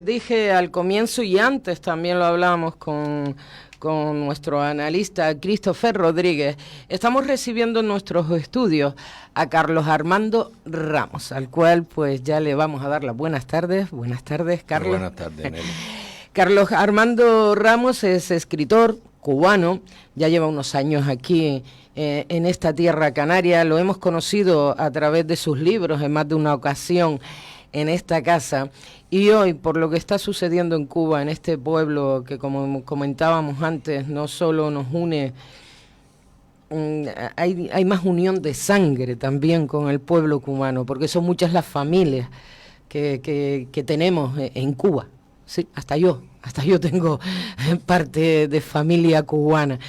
Dije al comienzo y antes también lo hablamos con nuestro analista Christopher Rodríguez. Estamos recibiendo en nuestros estudios a Carlos Armando Ramos, al cual pues ya le vamos a dar las buenas tardes. Buenas tardes, Carlos. Muy buenas tardes, Nelly. Carlos Armando Ramos es escritor cubano, ya lleva unos años aquí en esta tierra canaria. Lo hemos conocido a través de sus libros en más de una ocasión en esta casa. Y hoy, por lo que está sucediendo en Cuba, en este pueblo que, como comentábamos antes, no solo nos une, hay más unión de sangre también con el pueblo cubano, porque son muchas las familias que tenemos en Cuba. Sí, hasta yo tengo parte de familia cubana.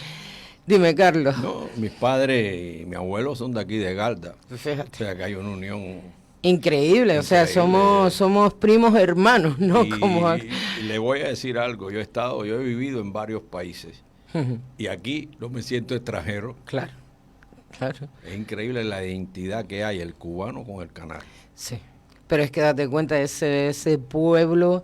Dime, Carlos. No, mis padres y mi abuelo son de aquí de Garda. Fíjate. O sea, que hay una unión increíble, o sea, somos primos hermanos, ¿no? Y le voy a decir algo, yo he vivido en varios países y aquí no me siento extranjero. Claro. Es increíble la identidad que hay el cubano con el canario. Sí, pero es que date cuenta, ese pueblo,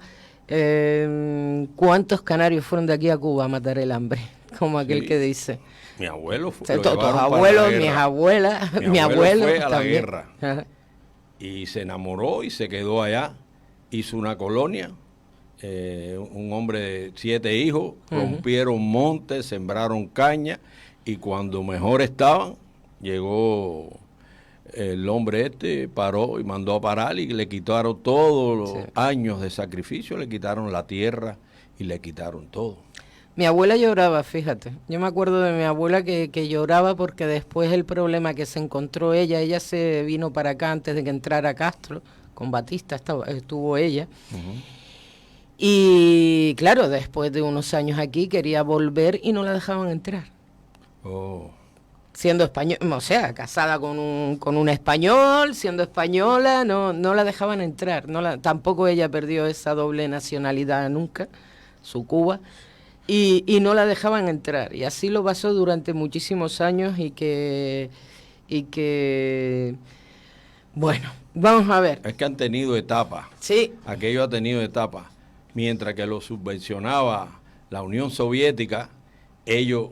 ¿cuántos canarios fueron de aquí a Cuba a matar el hambre? Como aquel que dice. Mi abuelo fue. O sea, tus abuelos, mis abuelas, mi abuelo fue a la también. guerra. Ajá. Y se enamoró y se quedó allá, hizo una colonia, un hombre de 7 hijos, rompieron montes, sembraron caña, y cuando mejor estaban, llegó el hombre paró y mandó a parar y le quitaron todos los años de sacrificio, le quitaron la tierra y le quitaron todo. Mi abuela lloraba, fíjate. Yo me acuerdo de mi abuela que lloraba porque después el problema que se encontró ella se vino para acá antes de que entrara Castro, con Batista estuvo ella. Y claro, después de unos años aquí quería volver y no la dejaban entrar. Siendo español, o sea, casada con un español, siendo española, no la dejaban entrar. Tampoco ella perdió esa doble nacionalidad nunca, su Cuba. Y no la dejaban entrar, y así lo pasó durante muchísimos años y que bueno, vamos a ver. Es que han tenido etapas. Sí. Aquello ha tenido etapas. Mientras que lo subvencionaba la Unión Soviética, ellos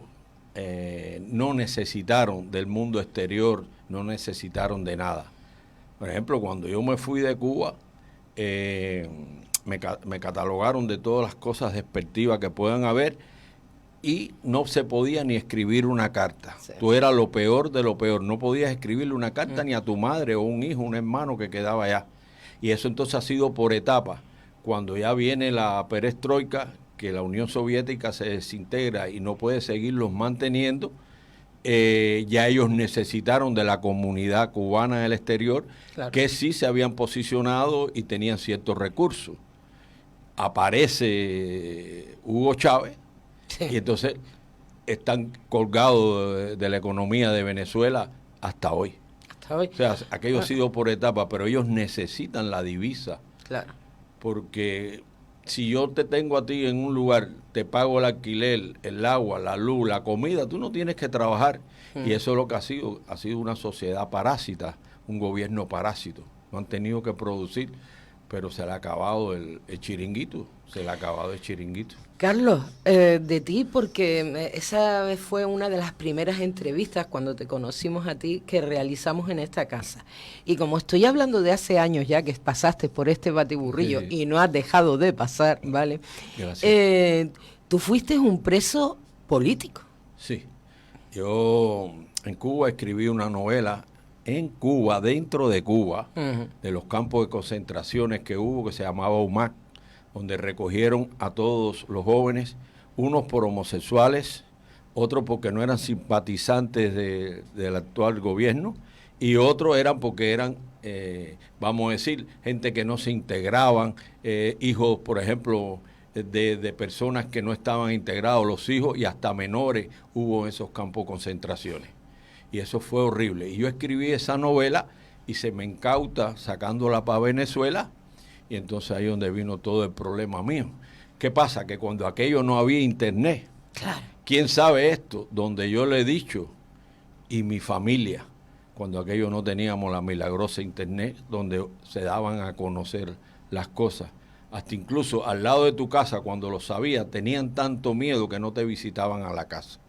no necesitaron del mundo exterior, no necesitaron de nada. Por ejemplo, cuando yo me fui de Cuba, me catalogaron de todas las cosas despectivas que puedan haber y no se podía ni escribir una carta. Sí. Tú eras lo peor de lo peor. No podías escribirle una carta ni a tu madre o un hijo, un hermano que quedaba allá. Y eso entonces ha sido por etapas. Cuando ya viene la perestroika, que la Unión Soviética se desintegra y no puede seguirlos manteniendo, ya ellos necesitaron de la comunidad cubana en el exterior, claro, que sí se habían posicionado y tenían ciertos recursos. Aparece Hugo Chávez, sí, y entonces están colgados de la economía de Venezuela hasta hoy. Hasta hoy. O sea, aquello ha sido por etapas, pero ellos necesitan la divisa. Claro. Porque si yo te tengo a ti en un lugar, te pago el alquiler, el agua, la luz, la comida, tú no tienes que trabajar. Y eso es lo que ha sido una sociedad parásita, un gobierno parásito. No han tenido que producir, pero se le ha acabado el chiringuito, Carlos, de ti, porque esa vez fue una de las primeras entrevistas cuando te conocimos a ti que realizamos en esta casa. Y como estoy hablando de hace años ya que pasaste por este batiburrillo, sí, y no has dejado de pasar, ¿vale? Gracias. Tú fuiste un preso político. Sí, yo en Cuba escribí una novela en Cuba, dentro de Cuba, de los campos de concentraciones que hubo, que se llamaba UMAC, donde recogieron a todos los jóvenes, unos por homosexuales, otros porque no eran simpatizantes del actual gobierno, y otros eran porque eran, vamos a decir, gente que no se integraban, hijos, por ejemplo, de personas que no estaban integrados, los hijos y hasta menores hubo en esos campos de concentraciones. Y eso fue horrible. Y yo escribí esa novela y se me incauta sacándola para Venezuela, y entonces ahí es donde vino todo el problema mío. ¿Qué pasa? Que cuando aquello no había internet, claro, ¿quién sabe esto? Donde yo le he dicho, y mi familia, cuando aquello no teníamos la milagrosa internet, donde se daban a conocer las cosas. hasta incluso al lado de tu casa, cuando lo sabías, tenían tanto miedo que no te visitaban a la casa.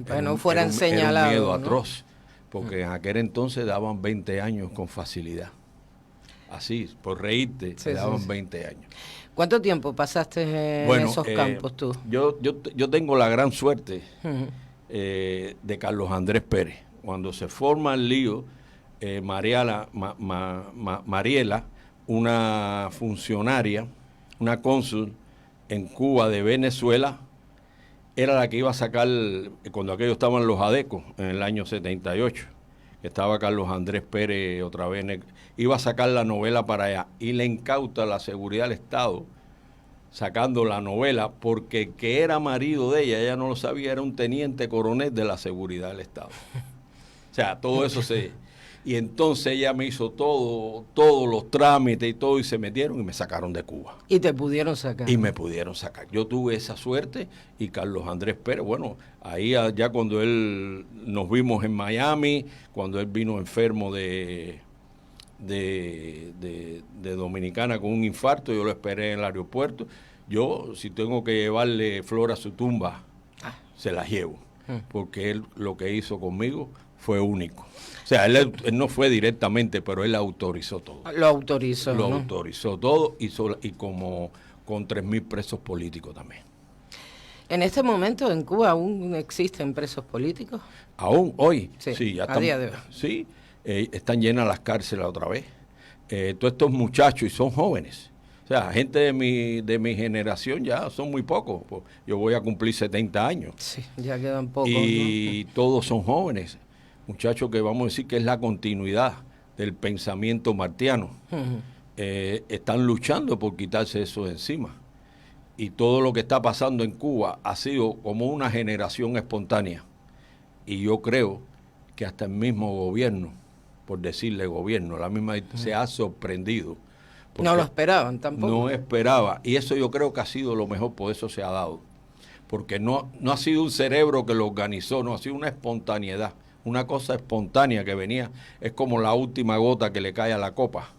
Pues no fueran señalados. Era un miedo ¿no? atroz, porque en aquel entonces daban 20 años con facilidad. Así, por reírte, te daban 20 años. ¿Cuánto tiempo pasaste en esos campos tú? Yo tengo la gran suerte de Carlos Andrés Pérez. Cuando se forma el lío, Mariela, una funcionaria, una cónsul en Cuba de Venezuela, era la que iba a sacar, cuando aquellos estaban los ADECO, en el año 78, que estaba Carlos Andrés Pérez otra vez, iba a sacar la novela para allá, y le incauta la seguridad del Estado, sacando la novela, porque el que era marido de ella no lo sabía, era un teniente coronel de la seguridad del Estado. O sea, todo eso se... Y entonces ella me hizo todos los trámites y todo, y se metieron y me sacaron de Cuba. Y te pudieron sacar. Y me pudieron sacar. Yo tuve esa suerte, y Carlos Andrés Pérez, bueno, ahí ya cuando él nos vimos en Miami, cuando él vino enfermo de Dominicana con un infarto, yo lo esperé en el aeropuerto. Yo, si tengo que llevarle flor a su tumba, se la llevo, porque él lo que hizo conmigo fue único. O sea, él no fue directamente, pero él autorizó todo. Lo autorizó, Lo ¿no? autorizó todo, y como con 3.000 presos políticos también. ¿En este momento en Cuba aún existen presos políticos? Aún hoy, sí, ya a día de hoy. Sí, están llenas las cárceles otra vez. Todos estos muchachos, y son jóvenes. O sea, gente de mi generación ya son muy pocos. Pues yo voy a cumplir 70 años. Sí, ya quedan pocos. Y ¿no? todos son jóvenes. Muchachos que vamos a decir que es la continuidad del pensamiento martiano. Están luchando por quitarse eso de encima. Y todo lo que está pasando en Cuba ha sido como una generación espontánea. Y yo creo que hasta el mismo gobierno, por decirle gobierno, la misma se ha sorprendido. No lo esperaban tampoco. No esperaba. Y eso yo creo que ha sido lo mejor, por eso se ha dado. Porque no ha sido un cerebro que lo organizó, no ha sido una espontaneidad. Una cosa espontánea que venía, es como la última gota que le cae a la copa.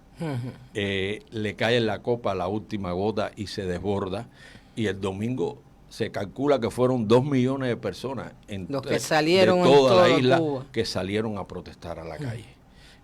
Le cae en la copa la última gota y se desborda. Y el domingo se calcula que fueron 2 millones de personas los que salieron de toda la isla Cuba, que salieron a protestar a la calle.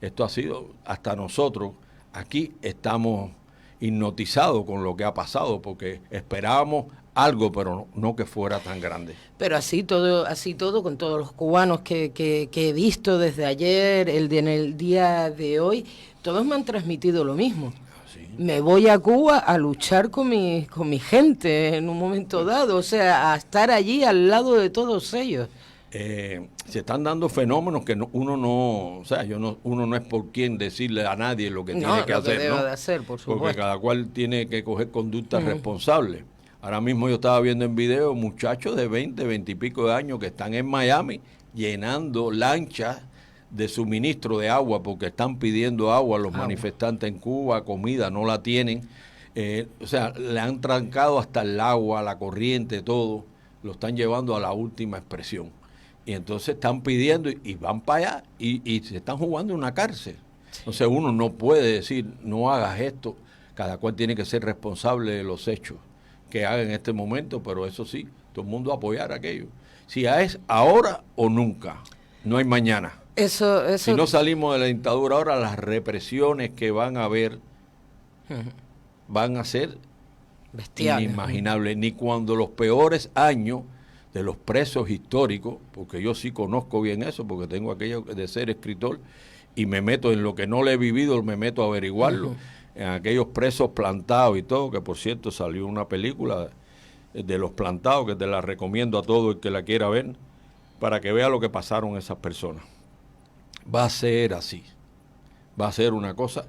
Esto ha sido, hasta nosotros aquí estamos hipnotizados con lo que ha pasado, porque esperábamos algo, pero no que fuera tan grande. Pero así todo con todos los cubanos que he visto desde ayer, en el día de hoy, todos me han transmitido lo mismo. ¿Sí? Me voy a Cuba a luchar con mi gente en un momento dado, o sea, a estar allí al lado de todos ellos. Se están dando fenómenos que uno no es por quien decirle a nadie lo que tiene que hacer, debe de hacer, por supuesto. Porque cada cual tiene que coger conductas responsables. Ahora mismo yo estaba viendo en video muchachos de 20 y pico de años que están en Miami llenando lanchas de suministro de agua, porque están pidiendo agua a los manifestantes en Cuba, comida, no la tienen. O sea, le han trancado hasta el agua, la corriente, todo, lo están llevando a la última expresión. Y entonces están pidiendo y van para allá y se están jugando en una cárcel. Entonces uno no puede decir, no hagas esto, cada cual tiene que ser responsable de los hechos que haga en este momento, pero eso sí, todo el mundo apoyar aquello. Si es ahora o nunca, no hay mañana. Eso. Si no salimos de la dictadura ahora, las represiones que van a haber van a ser bestiales, inimaginables. Ni cuando los peores años de los presos históricos, porque yo sí conozco bien eso, porque tengo aquello de ser escritor y me meto en lo que no le he vivido, me meto a averiguarlo. En aquellos presos plantados y todo, que por cierto salió una película de los plantados que te la recomiendo a todo el que la quiera ver, para que vea lo que pasaron esas personas. Va a ser así, va a ser una cosa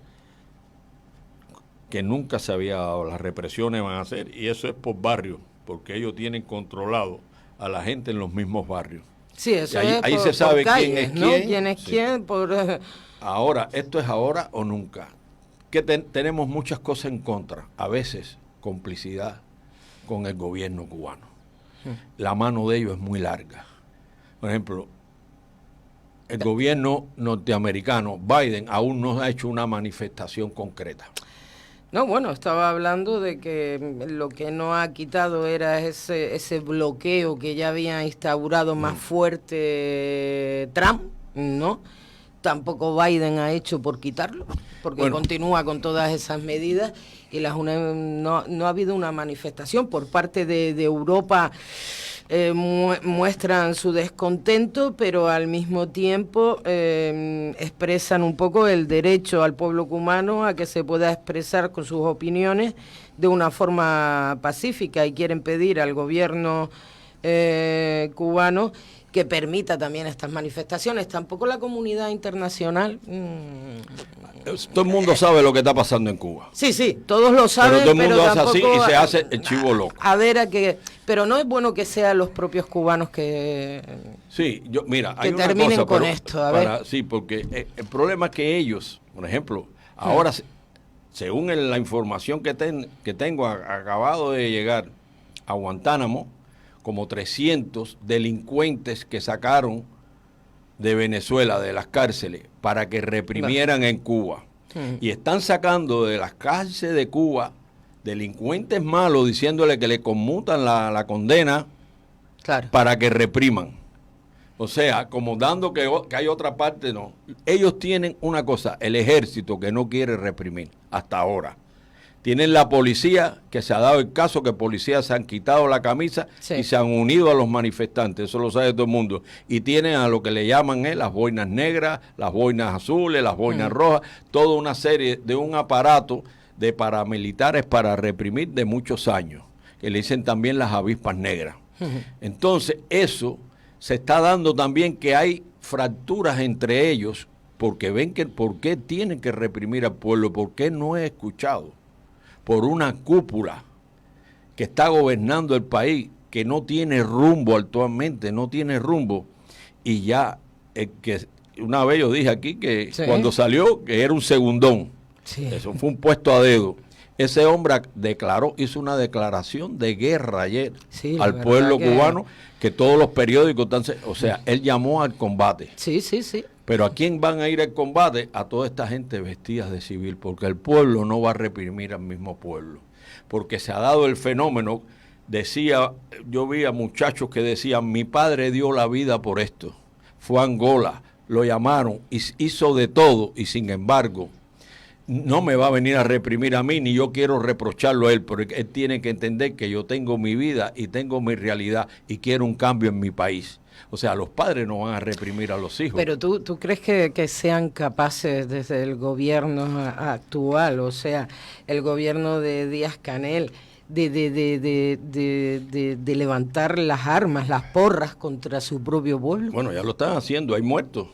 que nunca se había dado. Las represiones van a ser, y eso es por barrio, porque ellos tienen controlado a la gente en los mismos barrios. Sí, eso ahí, es ahí se sabe calles, quién es ¿no? quién. ¿Quién es quién? Ahora, esto es ahora o nunca. Que tenemos muchas cosas en contra, a veces complicidad con el gobierno cubano. La mano de ellos es muy larga. Por ejemplo, el gobierno norteamericano, Biden, aún no ha hecho una manifestación concreta. No, bueno, estaba hablando de que lo que no ha quitado era ese bloqueo que ya había instaurado más fuerte Trump, ¿no? Tampoco Biden ha hecho por quitarlo, porque continúa con todas esas medidas y no ha habido una manifestación por parte de Europa. Muestran su descontento, pero al mismo tiempo expresan un poco el derecho al pueblo cubano a que se pueda expresar con sus opiniones de una forma pacífica, y quieren pedir al gobierno cubano que permita también estas manifestaciones. Tampoco la comunidad internacional... Todo el mundo sabe lo que está pasando en Cuba. Sí, todos lo saben, pero todo el mundo hace tampoco, así y se hace el chivo loco. A ver, pero no es bueno que sean los propios cubanos que... Sí, mira, hay que una terminen cosa, con esto, a ver. Sí, porque el problema es que ellos, por ejemplo, ahora, según la información que tengo, acabado de llegar a Guantánamo, como 300 delincuentes que sacaron de Venezuela, de las cárceles, para que reprimieran en Cuba. Y están sacando de las cárceles de Cuba delincuentes malos, diciéndole que le conmutan la condena para que repriman. O sea, como dando que hay otra parte, no. Ellos tienen una cosa, el ejército que no quiere reprimir hasta ahora. Tienen la policía, que se ha dado el caso que policías se han quitado la camisa y se han unido a los manifestantes, eso lo sabe todo el mundo. Y tienen a lo que le llaman las boinas negras, las boinas azules, las boinas rojas, toda una serie de un aparato de paramilitares para reprimir de muchos años, que le dicen también las avispas negras. Entonces, eso se está dando también, que hay fracturas entre ellos, porque ven que por qué tienen que reprimir al pueblo, por qué no es escuchado por una cúpula que está gobernando el país, que no tiene rumbo actualmente, no tiene rumbo. Y ya, que una vez yo dije aquí que cuando salió, que era un segundón. Eso fue un puesto a dedo. Ese hombre hizo una declaración de guerra ayer al pueblo cubano, que todos los periódicos están... O sea, él llamó al combate. Sí. Pero ¿a quién van a ir al combate? A toda esta gente vestida de civil, porque el pueblo no va a reprimir al mismo pueblo. Porque se ha dado el fenómeno, yo vi a muchachos que decían, mi padre dio la vida por esto, fue a Angola, lo llamaron, hizo de todo, y sin embargo, no me va a venir a reprimir a mí, ni yo quiero reprocharlo a él, porque él tiene que entender que yo tengo mi vida y tengo mi realidad y quiero un cambio en mi país. O sea, los padres no van a reprimir a los hijos. Pero ¿tú crees que sean capaces desde el gobierno actual, o sea, el gobierno de Díaz-Canel, de levantar las armas, las porras contra su propio pueblo? Bueno, ya lo están haciendo, hay muertos.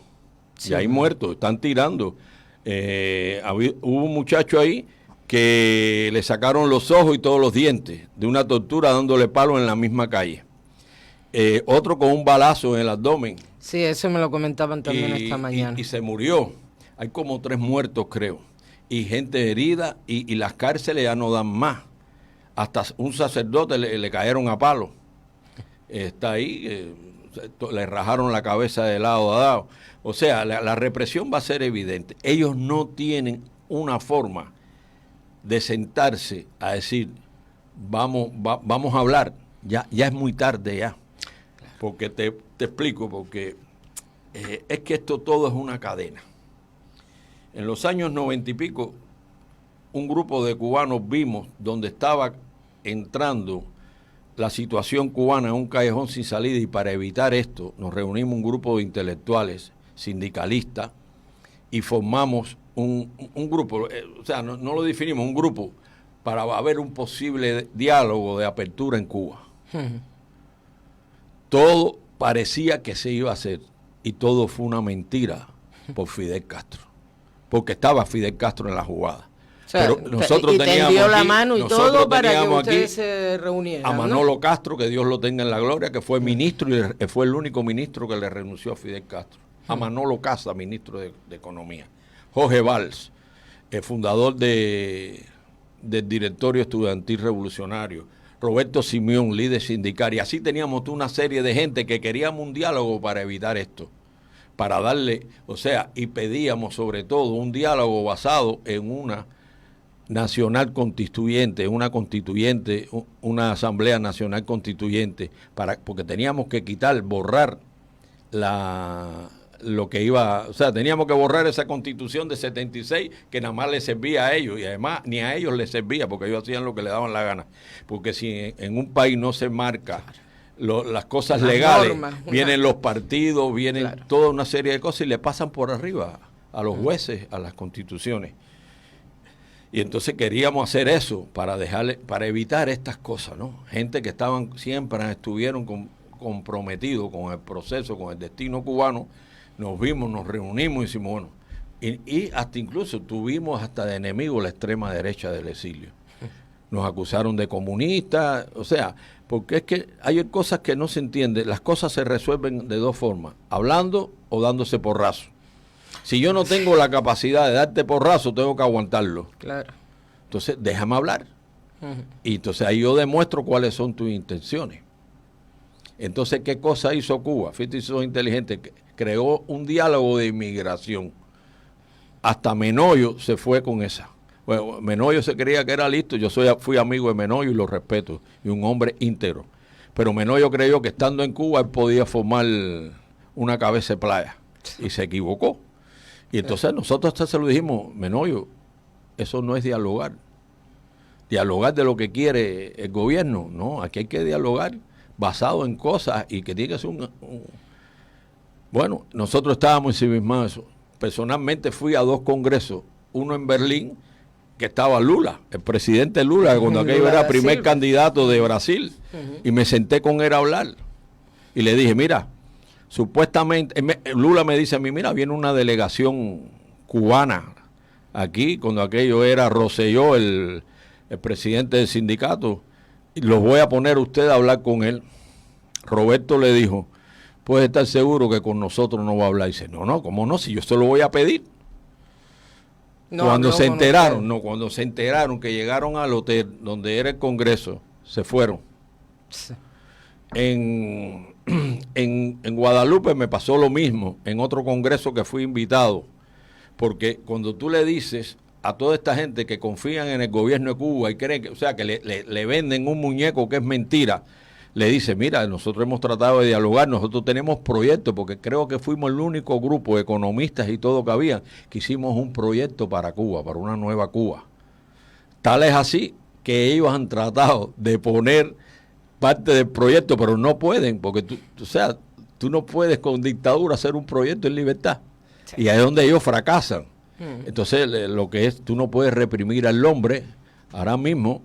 Ya hay muertos, están tirando. Hubo un muchacho ahí que le sacaron los ojos y todos los dientes de una tortura dándole palo en la misma calle. Otro con un balazo en el abdomen. Sí, eso me lo comentaban también esta mañana. Y se murió. Hay como 3 muertos, creo. Y gente herida, y las cárceles ya no dan más. Hasta un sacerdote le cayeron a palo. Está ahí, le rajaron la cabeza de lado a lado. O sea, la represión va a ser evidente. Ellos no tienen una forma de sentarse a decir, vamos a hablar. Ya es muy tarde ya. Porque te explico, porque es que esto todo es una cadena. En los años 90 y pico, un grupo de cubanos vimos donde estaba entrando la situación cubana en un callejón sin salida, y para evitar esto nos reunimos un grupo de intelectuales, sindicalistas, y formamos un grupo, o sea, no lo definimos, un grupo para haber un posible diálogo de apertura en Cuba. Todo parecía que se iba a hacer, y todo fue una mentira por Fidel Castro, porque estaba Fidel Castro en la jugada. O sea, pero nosotros teníamos la mano y todo para que ustedes se reunieran, a Manolo Castro, que Dios lo tenga en la gloria, que fue ministro y fue el único ministro que le renunció a Fidel Castro. A Manolo Casa, ministro de Economía. Jorge Valls, el fundador del Directorio Estudiantil Revolucionario. Roberto Simeón, líder sindical, y así teníamos una serie de gente que queríamos un diálogo para evitar esto, para darle, o sea, y pedíamos sobre todo un diálogo basado en una nacional constituyente, una asamblea nacional constituyente, porque teníamos que borrar lo que iba, o sea, teníamos que borrar esa constitución de 76 que nada más les servía a ellos, y además ni a ellos les servía porque ellos hacían lo que le daban la gana, porque si en un país no se marca las cosas legales, normas, vienen los partidos, vienen toda una serie de cosas y le pasan por arriba a los jueces, a las constituciones. Y entonces queríamos hacer eso para evitar estas cosas, ¿no? Gente que estuvieron comprometidos con el proceso, con el destino cubano. Nos vimos, nos reunimos y hicimos, bueno, y hasta incluso tuvimos hasta de enemigo la extrema derecha del exilio. Nos acusaron de comunistas, o sea, porque es que hay cosas que no se entienden. Las cosas se resuelven de dos formas, hablando o dándose porrazo. Si yo no tengo la capacidad de darte porrazo, tengo que aguantarlo. Claro. Entonces, déjame hablar. Y entonces ahí yo demuestro cuáles son tus intenciones. Entonces, ¿qué cosa hizo Cuba? Fíjate, hizo inteligente, creó un diálogo de inmigración. Hasta Menoyo se fue con esa. Bueno, Menoyo se creía que era listo, fui amigo de Menoyo y lo respeto, y un hombre íntegro. Pero Menoyo creyó que estando en Cuba él podía formar una cabeza de playa, y se equivocó. Y entonces nosotros hasta se lo dijimos, Menoyo, eso no es dialogar. Dialogar de lo que quiere el gobierno, no, aquí hay que dialogar basado en cosas y que tiene que ser Bueno, nosotros estábamos ensimismados en eso. Personalmente fui a 2 congresos, uno en Berlín, que estaba Lula, el presidente Lula, cuando aquello era primer candidato de Brasil, y me senté con él a hablar. Y le dije, mira, supuestamente, Lula me dice a mí, mira, viene una delegación cubana aquí, cuando aquello era Rosselló, el presidente del sindicato, y los voy a poner a usted a hablar con él. Roberto le dijo, puede estar seguro que con nosotros no va a hablar. Y dice, no, ¿cómo no? Si yo se lo voy a pedir. Cuando se enteraron que llegaron al hotel donde era el Congreso, se fueron. Sí. En Guadalupe me pasó lo mismo, en otro congreso que fui invitado, porque cuando tú le dices a toda esta gente que confían en el gobierno de Cuba y creen que le venden un muñeco que es mentira, le dice, mira, nosotros hemos tratado de dialogar, nosotros tenemos proyectos, porque creo que fuimos el único grupo de economistas y todo que había, que hicimos un proyecto para Cuba, para una nueva Cuba. Tal es así que ellos han tratado de poner parte del proyecto, pero no pueden, porque tú no puedes con dictadura hacer un proyecto en libertad. Sí. Y ahí es donde ellos fracasan. Entonces, lo que es, tú no puedes reprimir al hombre, ahora mismo,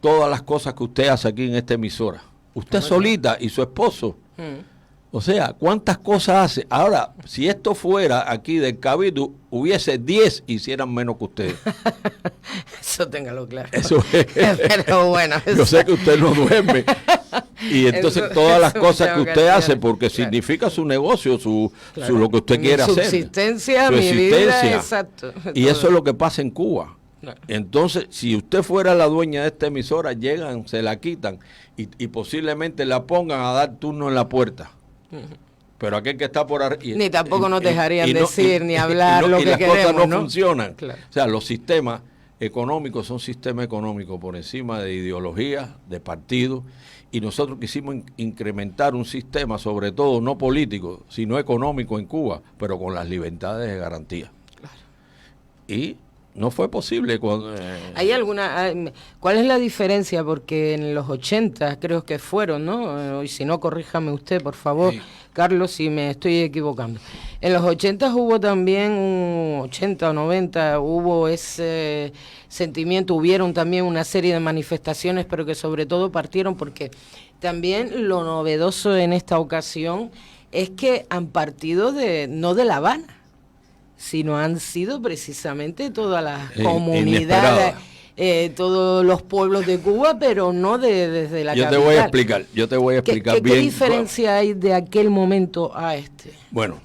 todas las cosas que usted hace aquí en esta emisora. Usted solita y su esposo. O sea, ¿cuántas cosas hace? Ahora, si esto fuera aquí del Cabildo, hubiese 10 hicieran menos que ustedes. Eso téngalo claro. Eso es. Pero bueno. Yo sé que usted no duerme. Y entonces todas las cosas que usted hace, porque significa su negocio, lo que usted quiere hacer. Su existencia, mi vida, exacto. Y eso es lo que pasa en Cuba. Entonces, si usted fuera la dueña de esta emisora, llegan, se la quitan y posiblemente la pongan a dar turno en la puerta. Pero aquel que está por arriba... Ni tampoco nos dejarían decir ni hablar lo que queremos, y las cosas no funcionan. Claro. O sea, los sistemas económicos son sistemas económicos por encima de ideologías, de partidos, y nosotros quisimos incrementar un sistema, sobre todo no político, sino económico en Cuba, pero con las libertades de garantía. Claro. Y no fue posible. ¿Hay alguna? ¿Cuál es la diferencia? Porque en los 80 creo que fueron, ¿no? Y si no, corríjame usted, por favor, sí. Carlos, si me estoy equivocando. En los 80 hubo también, 80 o 90, hubo ese sentimiento, hubieron también una serie de manifestaciones, pero que sobre todo partieron porque también lo novedoso en esta ocasión es que han partido no de La Habana, sino han sido precisamente todas las comunidades, todos los pueblos de Cuba, pero no desde la capital. Yo te voy a explicar bien. ¿Qué diferencia hay de aquel momento a este? Bueno,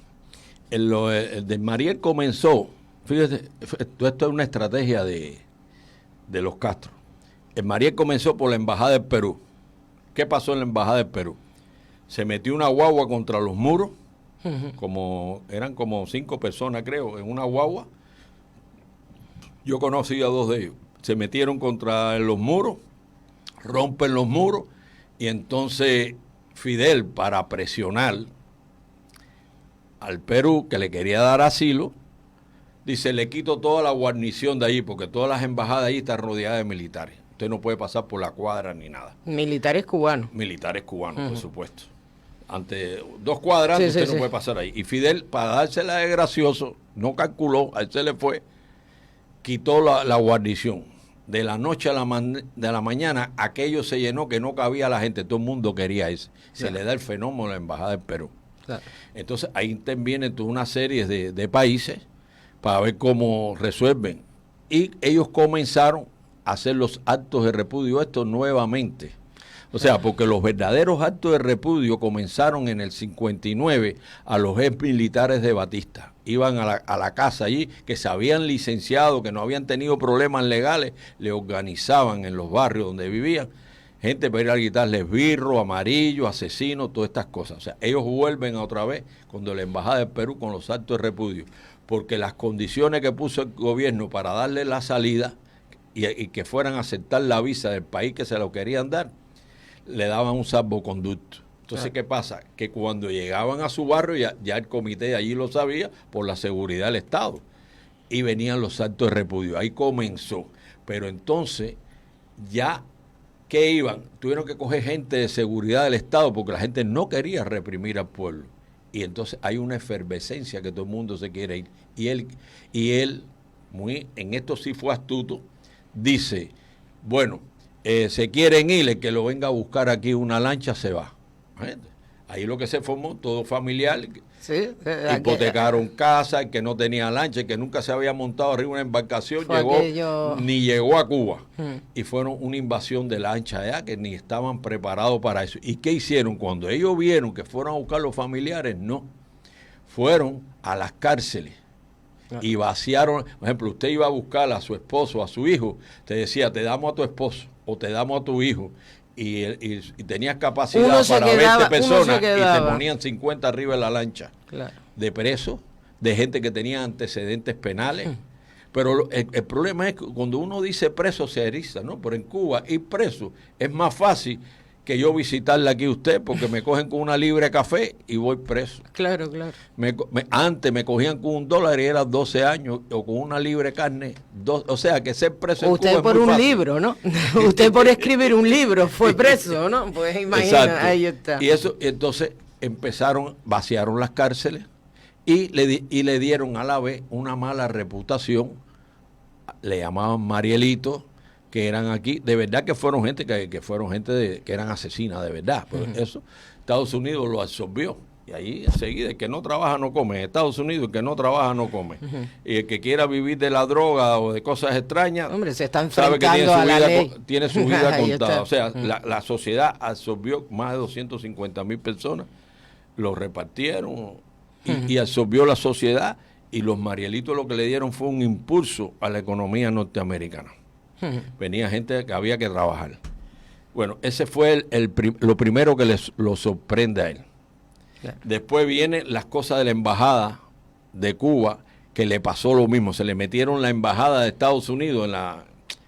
el de Mariel comenzó, fíjate, esto es una estrategia de los Castro. El Mariel comenzó por la Embajada del Perú. ¿Qué pasó en la Embajada del Perú? Se metió una guagua contra los muros, eran como 5 personas, creo, en una guagua. Yo conocí a 2 de ellos. se metieron contra los muros, rompen los muros, y entonces Fidel, para presionar al Perú, que le quería dar asilo, dice, le quito toda la guarnición de allí, porque todas las embajadas allí están rodeadas de militares. Usted no puede pasar por la cuadra ni nada. Militares cubanos. Militares cubanos, por supuesto. Ante 2 cuadras, usted no puede pasar ahí. Y Fidel, para dársela de gracioso, no calculó, a él se le fue, quitó la guarnición. De la noche a la mañana, aquello se llenó que no cabía la gente, todo el mundo quería irse. Se le da el fenómeno a la embajada del Perú. Claro. Entonces ahí interviene toda una serie de países para ver cómo resuelven. Y ellos comenzaron a hacer los actos de repudio esto nuevamente. O sea, porque los verdaderos actos de repudio comenzaron en el 59 a los ex militares de Batista. Iban a la casa allí, que se habían licenciado, que no habían tenido problemas legales, le organizaban en los barrios donde vivían gente para ir a quitarles birro, amarillo, asesinos, todas estas cosas. O sea, ellos vuelven otra vez cuando la embajada del Perú con los actos de repudio, porque las condiciones que puso el gobierno para darle la salida y que fueran a aceptar la visa del país que se lo querían dar, le daban un salvoconducto. Entonces, ¿qué pasa? Que cuando llegaban a su barrio, ya el comité de allí lo sabía por la seguridad del Estado. Y venían los actos de repudio. Ahí comenzó. Pero entonces, ya que iban, tuvieron que coger gente de seguridad del Estado porque la gente no quería reprimir al pueblo. Y entonces hay una efervescencia que todo el mundo se quiere ir. Y él muy en esto sí fue astuto, dice, bueno, se quieren ir, el que lo venga a buscar aquí una lancha se va. Ahí lo que se formó, todo familiar, sí, hipotecaron casa, el que no tenía lancha, el que nunca se había montado arriba de una embarcación, ni llegó a Cuba. Y fueron una invasión de lancha allá que ni estaban preparados para eso. ¿Y qué hicieron? Cuando ellos vieron que fueron a buscar los familiares, no. Fueron a las cárceles. Y vaciaron, por ejemplo, usted iba a buscar a su esposo, a su hijo, te decía, te damos a tu esposo o te damos a tu hijo, y tenías capacidad para 20 personas y te ponían 50 arriba de la lancha, claro, de presos, de gente que tenía antecedentes penales. Pero el problema es que cuando uno dice preso se eriza, ¿no? Pero en Cuba ir preso es más fácil que yo visitarle aquí a usted, porque me cogen con una libra de café y voy preso. Claro, claro. Antes me cogían con $1 y era 12 años, o con una libra de carne, o sea, que ser preso en usted Cuba por es muy un fácil. Libro, ¿no? Usted por escribir un libro fue preso, ¿no? Pues imagina, ahí está. Y entonces vaciaron las cárceles y le dieron a la vez una mala reputación, le llamaban Marielito, que eran aquí, de verdad que fueron gente que eran asesinas, de verdad. Pero eso Estados Unidos lo absorbió. Y ahí enseguida, el que no trabaja no come. En Estados Unidos, el que no trabaja no come. Y el que quiera vivir de la droga o de cosas extrañas, hombre, se está sabe que tiene su vida contada. Está. O sea, la sociedad absorbió más de 250,000 personas, los repartieron y absorbió la sociedad. Y los Marielitos lo que le dieron fue un impulso a la economía norteamericana. Venía gente que había que trabajar. Bueno, ese fue lo primero que lo sorprende a él. Claro. Después vienen las cosas de la embajada de Cuba, que le pasó lo mismo. Se le metieron la embajada de Estados Unidos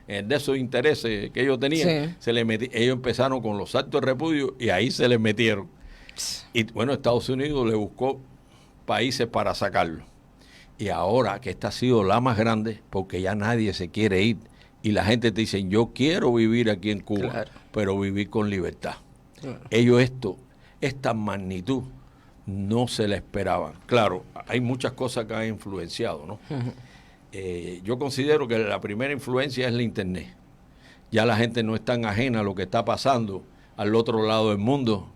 en de esos intereses que ellos tenían. Sí. Ellos empezaron con los actos de repudio y ahí se les metieron. Y bueno, Estados Unidos le buscó países para sacarlo. Y ahora que esta ha sido la más grande, porque ya nadie se quiere ir. Y la gente te dice, yo quiero vivir aquí en Cuba, claro, pero vivir con libertad. Claro. Ellos esta magnitud no se la esperaban. Claro, hay muchas cosas que han influenciado, ¿no? Yo considero que la primera influencia es la Internet. Ya la gente no es tan ajena a lo que está pasando al otro lado del mundo,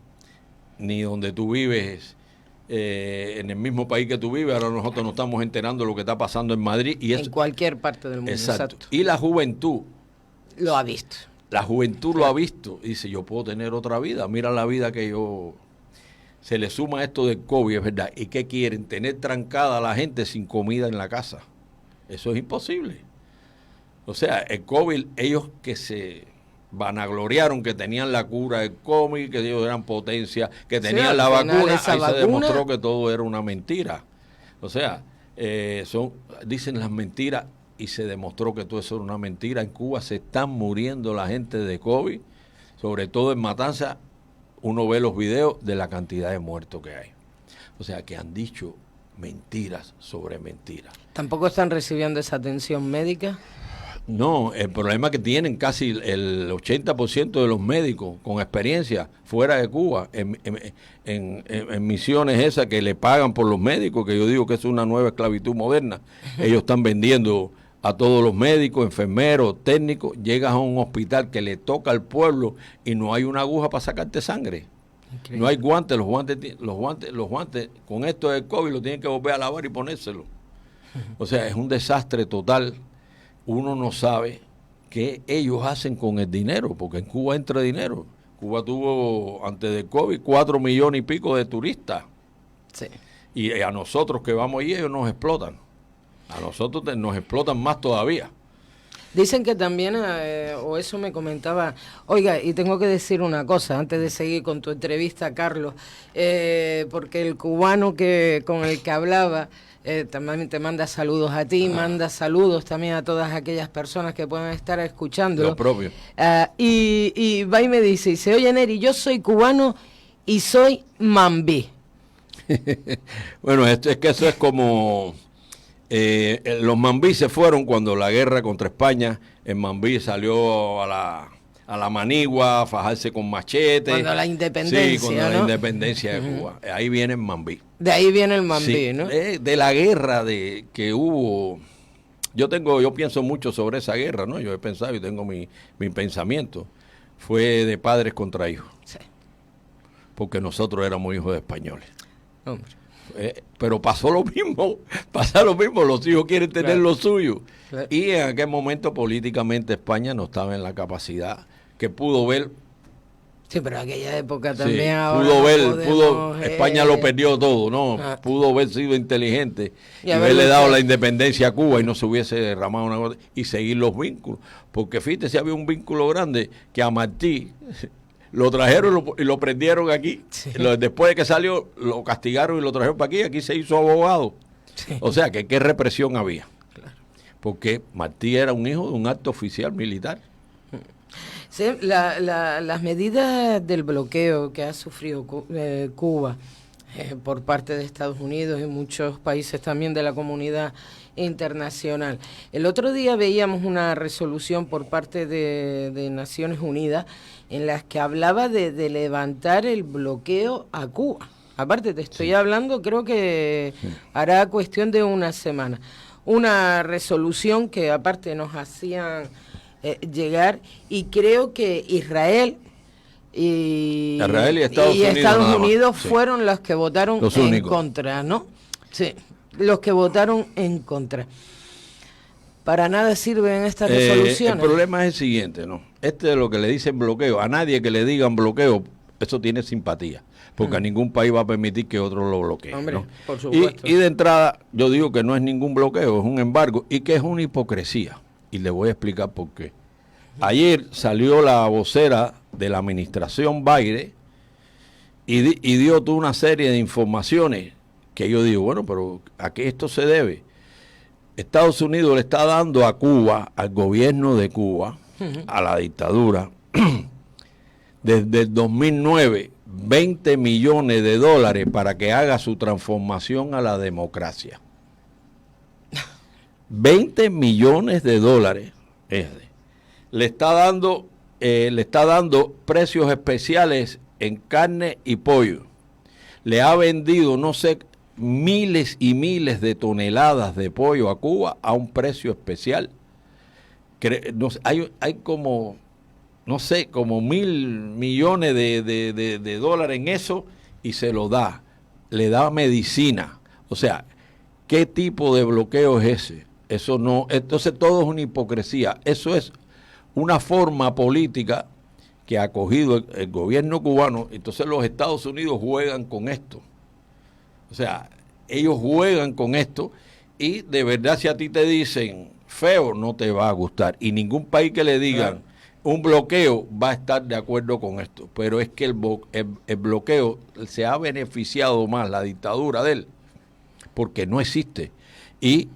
ni donde tú vives, en el mismo país que tú vives. Ahora nosotros nos estamos enterando de lo que está pasando en Madrid. Y en cualquier parte del mundo. Exacto. Y la juventud lo ha visto. La juventud lo ha visto y dice, yo puedo tener otra vida. Mira la vida que yo... Se le suma esto del COVID, es verdad. ¿Y qué quieren? Tener trancada a la gente sin comida en la casa. Eso es imposible. O sea, el COVID, ellos que se vanagloriaron que tenían la cura del COVID, que ellos eran potencia, que tenían la vacuna, ahí se demostró que todo era una mentira. O sea, dicen las mentiras y se demostró que todo eso era una mentira. En Cuba se están muriendo la gente de COVID, sobre todo en Matanzas. Uno ve los videos de la cantidad de muertos que hay. O sea, que han dicho mentiras sobre mentiras. ¿Tampoco están recibiendo esa atención médica? No, el problema es que tienen casi el 80% de los médicos con experiencia fuera de Cuba, en misiones esas que le pagan por los médicos, que yo digo que es una nueva esclavitud moderna. Ellos están vendiendo a todos los médicos, enfermeros, técnicos. Llegas a un hospital que le toca al pueblo y no hay una aguja para sacarte sangre. Increíble. No hay guantes, los guantes con esto del COVID lo tienen que volver a lavar y ponérselo. O sea, es un desastre total. Uno no sabe qué ellos hacen con el dinero, porque en Cuba entra dinero. Cuba tuvo, antes del COVID, 4 millones y pico de turistas. Sí. Y a nosotros que vamos ahí, ellos nos explotan. A nosotros nos explotan más todavía. Dicen que también, o eso me comentaba, oiga, y tengo que decir una cosa, antes de seguir con tu entrevista, Carlos, porque el cubano con el que hablaba, también te manda saludos a ti, manda saludos también a todas aquellas personas que puedan estar escuchándolo. Lo propio. Y va y me dice, oye Neri, yo soy cubano y soy mambí. Bueno, es que eso es como... los mambí se fueron cuando la guerra contra España, el mambí salió a la manigua, a fajarse con machete. Cuando la independencia, sí, cuando la independencia de Cuba. Ahí viene el mambí. De ahí viene el mambí, sí, ¿no? De la guerra que hubo. Yo pienso mucho sobre esa guerra, ¿no? Yo he pensado y tengo mi pensamiento. Fue de padres contra hijos. Sí. Porque nosotros éramos hijos de españoles. Hombre. Pero pasó lo mismo, los hijos quieren tener lo suyo. Claro. Y en aquel momento políticamente España no estaba en la capacidad que pudo ver. Sí, pero en aquella época también sí, ahora España lo perdió todo, ¿no? Pudo haber sido inteligente y haberle dado la independencia a Cuba y no se hubiese derramado una cosa y seguir los vínculos. Porque fíjate, si había un vínculo grande que a Martí lo trajeron y lo prendieron aquí. Sí. Después de que salió, lo castigaron y lo trajeron para aquí. Aquí se hizo abogado. Sí. O sea, que qué represión había. Claro. Porque Martí era un hijo de un alto oficial militar. Sí, las medidas del bloqueo que ha sufrido Cuba por parte de Estados Unidos y muchos países también de la comunidad internacional. El otro día veíamos una resolución por parte de Naciones Unidas en las que hablaba de levantar el bloqueo a Cuba. Aparte, te estoy hablando, creo que hará cuestión de una semana. Una resolución que aparte nos hacían llegar, y creo que Israel y Estados Unidos fueron los que votaron en contra, ¿no? Sí, los que votaron en contra. Para nada sirven estas resoluciones. El problema es el siguiente, ¿no? Es lo que le dicen bloqueo. A nadie que le digan bloqueo, eso tiene simpatía. Porque a ningún país va a permitir que otro lo bloquee. Hombre, ¿no? Por supuesto. Y de entrada, yo digo que no es ningún bloqueo, es un embargo y que es una hipocresía. Y le voy a explicar por qué. Ayer salió la vocera de la administración Biden y dio toda una serie de informaciones que yo digo, bueno, pero ¿a qué esto se debe? Estados Unidos le está dando a Cuba, al gobierno de Cuba, a la dictadura, desde el 2009, 20 millones de dólares para que haga su transformación a la democracia. 20 millones de dólares. Le está dando precios especiales en carne y pollo. Le ha vendido, no sé, miles y miles de toneladas de pollo a Cuba a un precio especial. Hay como, no sé, como 1.000 millones de dólares en eso y se lo da. Le da medicina. O sea, ¿qué tipo de bloqueo es ese? Eso no, entonces todo es una hipocresía. Eso es una forma política que ha cogido el gobierno cubano. Entonces los Estados Unidos juegan con esto. O sea, ellos juegan con esto y de verdad si a ti te dicen feo, no te va a gustar. Y ningún país que le digan un bloqueo va a estar de acuerdo con esto. Pero es que el bloqueo se ha beneficiado más la dictadura de él porque no existe. Y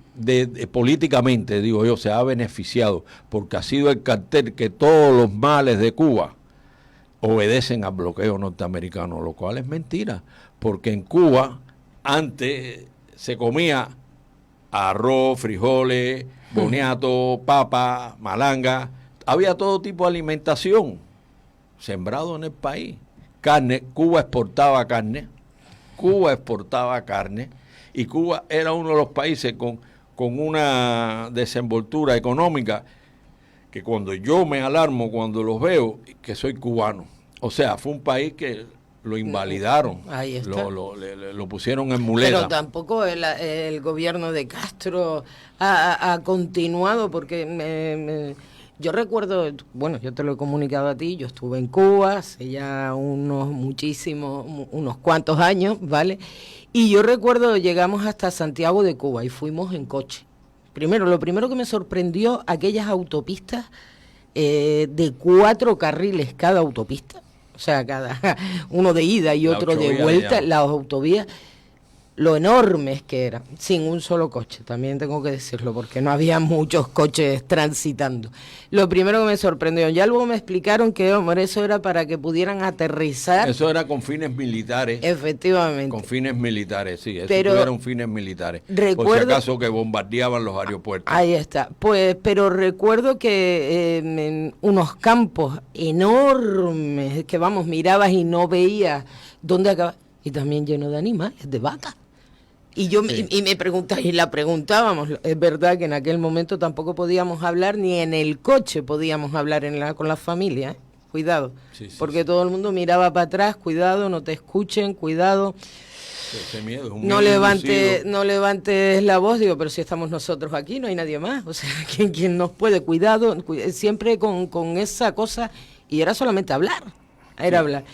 políticamente, digo yo, se ha beneficiado porque ha sido el cartel que todos los males de Cuba obedecen al bloqueo norteamericano, lo cual es mentira, porque en Cuba antes se comía arroz, frijoles, boniato, papa, malanga, había todo tipo de alimentación sembrado en el país. Carne, Cuba exportaba carne y Cuba era uno de los países con una desenvoltura económica que cuando yo me alarmo, cuando los veo, que soy cubano. O sea, fue un país que lo invalidaron, ahí está. Lo pusieron en muleta. Pero tampoco el gobierno de Castro ha continuado, porque yo recuerdo, bueno, yo te lo he comunicado a ti, yo estuve en Cuba hace ya unos cuantos años, ¿vale? Y yo recuerdo, llegamos hasta Santiago de Cuba y fuimos en coche. Lo primero que me sorprendió, aquellas autopistas de 4 carriles cada autopista, o sea, cada uno de ida y otro de vuelta, las autovías, lo enormes que eran, sin un solo coche, también tengo que decirlo, porque no había muchos coches transitando. Lo primero que me sorprendió, ya luego me explicaron que, hombre, eso era para que pudieran aterrizar. Eso era con fines militares. Efectivamente. Con fines militares, sí, eso pero tuvieron fines militares. Recuerdo, por si acaso que bombardeaban los aeropuertos. Ahí está, pues, pero recuerdo que en unos campos enormes, que vamos, mirabas y no veías dónde acababa, y también lleno de animales, de vacas. Y yo sí. y me preguntaba, y la preguntábamos, es verdad que en aquel momento tampoco podíamos hablar, ni en el coche podíamos hablar con la familia, ¿eh? Cuidado, porque todo el mundo miraba para atrás, cuidado, no te escuchen, cuidado. Ese miedo es un no levantes la voz, digo, pero si estamos nosotros aquí, no hay nadie más, o sea, ¿quién nos puede? Cuidado, siempre con esa cosa, y era solamente hablar, era hablar.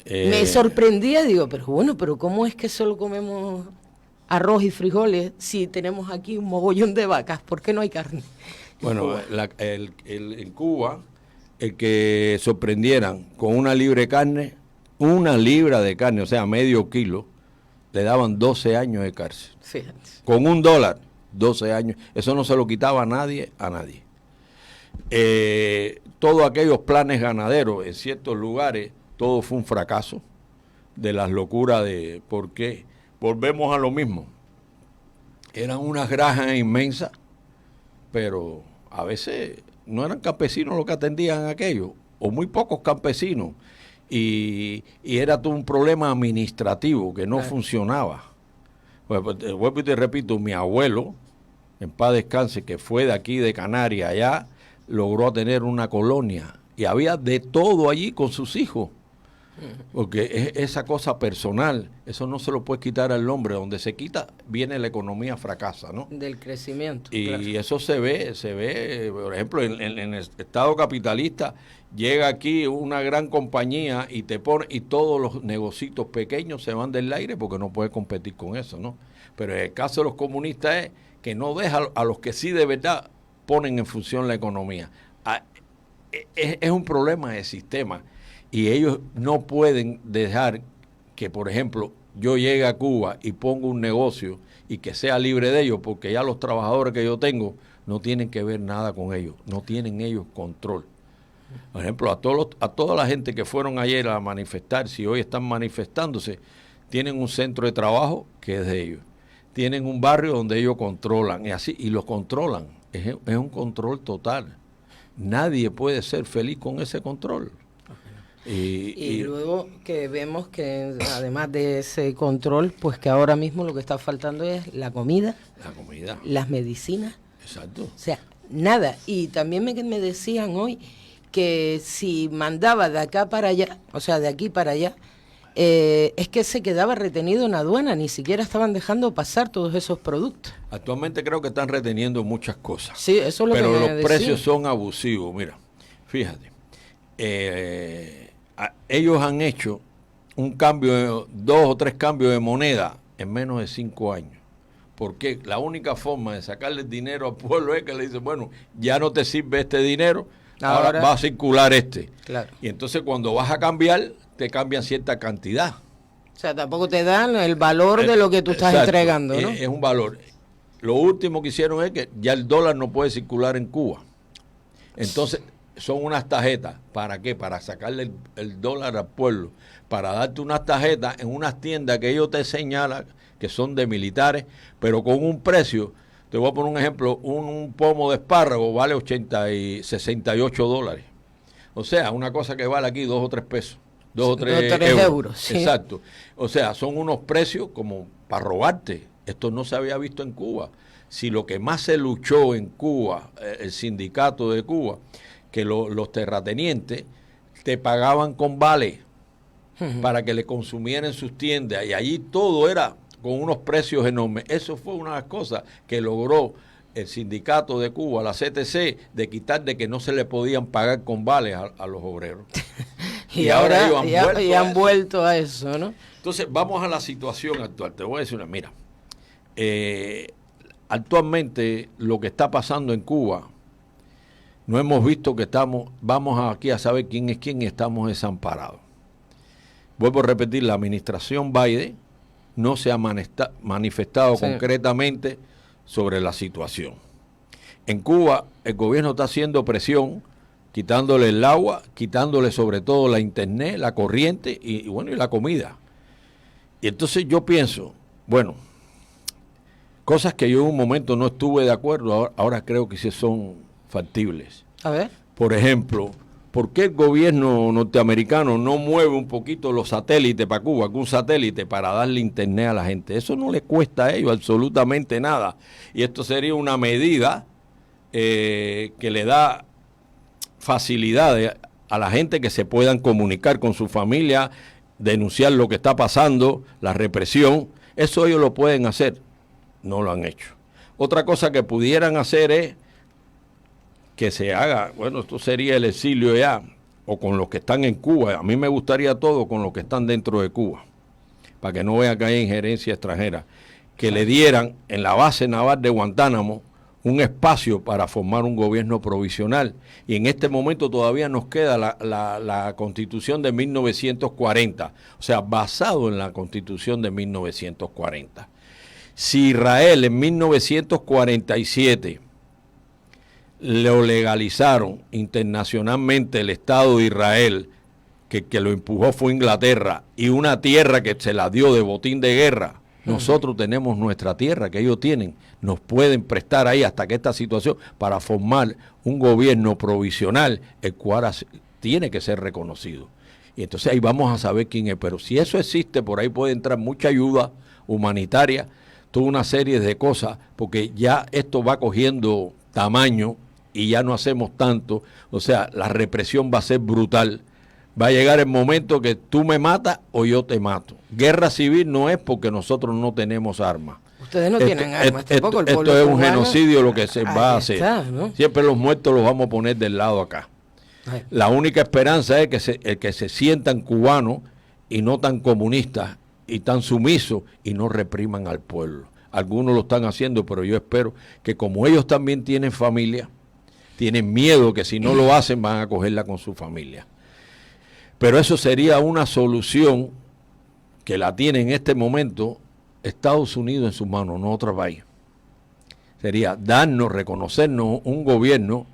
Me sorprendía, digo, pero bueno, pero ¿cómo es que solo comemos arroz y frijoles si tenemos aquí un mogollón de vacas? ¿Por qué no hay carne? Bueno, en Cuba, el que sorprendieran con una libra de carne, o sea, medio kilo, le daban 12 años de cárcel. Fíjate. Con $1, 12 años. Eso no se lo quitaba a nadie. Todos aquellos planes ganaderos en ciertos lugares, todo fue un fracaso de las locuras de por qué. Volvemos a lo mismo. Eran unas granjas inmensas, pero a veces no eran campesinos los que atendían aquello, o muy pocos campesinos. Y era todo un problema administrativo que no funcionaba. Pues, vuelvo y te repito, mi abuelo, en paz descanse, que fue de aquí de Canarias allá, logró tener una colonia. Y había de todo allí con sus hijos. Porque esa cosa personal, eso no se lo puede quitar al hombre. Donde se quita, viene la economía, fracasa, ¿no? Del crecimiento. Y claro. eso se ve, por ejemplo, en el estado capitalista, llega aquí una gran compañía y te pone, y todos los negocios pequeños se van del aire porque no puede competir con eso, ¿no? Pero en el caso de los comunistas es que no deja a los que sí de verdad ponen en función la economía. Es un problema de sistema. Y ellos no pueden dejar que, por ejemplo, yo llegue a Cuba y ponga un negocio y que sea libre de ellos, porque ya los trabajadores que yo tengo no tienen que ver nada con ellos, no tienen ellos control. Por ejemplo, a toda la gente que fueron ayer a manifestar, si hoy están manifestándose, tienen un centro de trabajo que es de ellos. Tienen un barrio donde ellos controlan, y los controlan. Es un control total. Nadie puede ser feliz con ese control. Y luego que vemos que además de ese control, pues que ahora mismo lo que está faltando es la comida, las medicinas. Exacto. O sea, nada. Y también me decían hoy que si mandaba de acá para allá, o sea, de aquí para allá, es que se quedaba retenido en aduana, ni siquiera estaban dejando pasar todos esos productos. Actualmente creo que están reteniendo muchas cosas. Sí, eso es lo pero que me los precios son abusivos. Mira, fíjate. Ellos han hecho un cambio, 2 o 3 cambios de moneda en menos de 5 años. Porque la única forma de sacarle dinero al pueblo es que le dicen, bueno, ya no te sirve este dinero, ahora va a circular este. Claro. Y entonces cuando vas a cambiar, te cambian cierta cantidad. O sea, tampoco te dan el valor de lo que tú estás entregando, ¿no? Es un valor. lo último que hicieron es que ya el dólar no puede circular en Cuba. Entonces, son unas tarjetas. ¿Para qué? Para sacarle el dólar al pueblo. Para darte unas tarjetas en unas tiendas que ellos te señalan que son de militares, pero con un precio. Te voy a poner un ejemplo. Un pomo de espárrago vale 68 dólares. O sea, una cosa que vale aquí 2 o 3 pesos. 2 o 3 euros. Sí. Exacto. O sea, son unos precios como para robarte. Esto no se había visto en Cuba. Si lo que más se luchó en Cuba, el sindicato de Cuba, que los terratenientes te pagaban con vales para que le consumieran en sus tiendas, y allí todo era con unos precios enormes. Eso fue una de las cosas que logró el sindicato de Cuba, la CTC, de quitar de que no se le podían pagar con vales a los obreros. y ahora ellos han vuelto a eso, ¿no? Entonces, vamos a la situación actual. Te voy a decir mira, actualmente lo que está pasando en Cuba, no hemos visto que vamos aquí a saber quién es quién y estamos desamparados. Vuelvo a repetir, la administración Biden no se ha manifestado concretamente sobre la situación. En Cuba, el gobierno está haciendo presión, quitándole el agua, quitándole sobre todo la internet, la corriente y la comida. Y entonces yo pienso, bueno, cosas que yo en un momento no estuve de acuerdo, ahora creo que sí son factibles. A ver. Por ejemplo, ¿por qué el gobierno norteamericano no mueve un poquito los satélites para Cuba, algún satélite para darle internet a la gente? Eso no le cuesta a ellos absolutamente nada. Y esto sería una medida que le da facilidades a la gente que se puedan comunicar con su familia, denunciar lo que está pasando, la represión. Eso ellos lo pueden hacer. No lo han hecho. Otra cosa que pudieran hacer es que se haga, bueno, esto sería el exilio ya, o con los que están en Cuba. A mí me gustaría todo con los que están dentro de Cuba, para que no vea que hay injerencia extranjera, que le dieran en la base naval de Guantánamo un espacio para formar un gobierno provisional. Y en este momento todavía nos queda la Constitución de 1940, o sea, basado en la Constitución de 1940. Si Israel en 1947 lo legalizaron internacionalmente el Estado de Israel, que lo empujó fue Inglaterra, y una tierra que se la dio de botín de guerra, nosotros tenemos nuestra tierra que ellos tienen, nos pueden prestar ahí hasta que esta situación, para formar un gobierno provisional, el cual tiene que ser reconocido. Y entonces ahí vamos a saber quién es. Pero si eso existe, por ahí puede entrar mucha ayuda humanitaria, toda una serie de cosas, porque ya esto va cogiendo tamaño y ya no hacemos tanto. O sea, la represión va a ser brutal. Va a llegar el momento que tú me matas o yo te mato. Guerra civil no es porque nosotros no tenemos armas. Ustedes no tienen armas. Esto es un genocidio lo que se va a hacer. ¿No? Siempre los muertos los vamos a poner del lado acá. Ay. La única esperanza es que se sientan cubanos y no tan comunistas y tan sumisos y no repriman al pueblo. Algunos lo están haciendo, pero yo espero que como ellos también tienen familia, tienen miedo que si no lo hacen van a cogerla con su familia. Pero eso sería una solución que la tiene en este momento Estados Unidos en sus manos, no otro país. Sería darnos, reconocernos un gobierno.